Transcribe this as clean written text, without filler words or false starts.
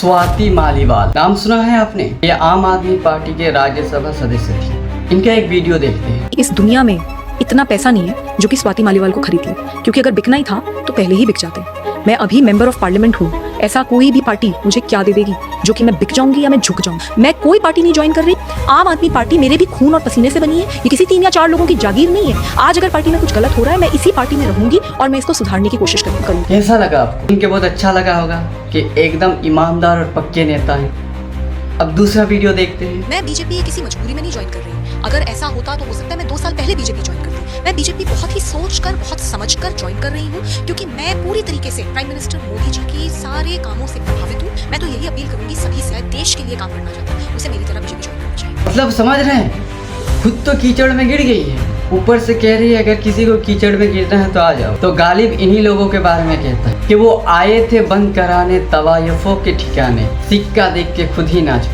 स्वाति मालीवाल, नाम सुना है आपने? ये आम आदमी पार्टी के राज्यसभा सदस्य थी। इनका एक वीडियो देखते हैं। इस दुनिया में इतना पैसा नहीं है जो कि स्वाति मालीवाल को खरीद ले, क्योंकि अगर बिकना ही था तो पहले ही बिक जाते। मैं अभी मेंबर ऑफ पार्लियामेंट हूँ, ऐसा कोई भी पार्टी मुझे क्या दे देगी जो कि मैं बिक जाऊंगी या मैं झुक जाऊंगी। मैं कोई पार्टी नहीं ज्वाइन कर रही। आम आदमी पार्टी मेरे भी खून और पसीने से बनी है, ये किसी 3 या 4 लोगों की जागीर नहीं है। आज अगर पार्टी में कुछ गलत हो रहा है, मैं इसी पार्टी में रहूंगी और मैं इसको सुधारने की कोशिश करूंगी। कैसा लगा आपको? इनके बहुत अच्छा लगा होगा कि एकदम ईमानदार और पक्के नेता हैं। अब दूसरा वीडियो देखते हैं। मैं बीजेपी किसी मजबूरी में नहीं ज्वाइन कर रही। अगर ऐसा होता तो हो सकता है मैं 2 साल पहले बीजेपी ज्वाइन करती। मैं बीजेपी बहुत ही सोचकर, बहुत समझकर ज्वाइन कर रही हूँ, क्योंकि मैं पूरी तरीके से प्राइम मिनिस्टर मोदी जी की सारे कामों से प्रभावित हूँ। मैं तो यही अपील करूंगी सभी से, देश के लिए काम करना चाहता है उसे मेरी तरह बीजेपी ज्वाइन करना चाहिए। मतलब समझ रहे हैं, खुद तो कीचड़ में गिर गई है, ऊपर से कह रही है अगर किसी को कीचड़ में गिरना है तो आ जाओ। तो गालिब इन्हीं लोगों के बारे में कहता है कि वो आए थे बंद कराने तवायफों के ठिकाने, सिक्का देख के खुद ही नाच पड़े।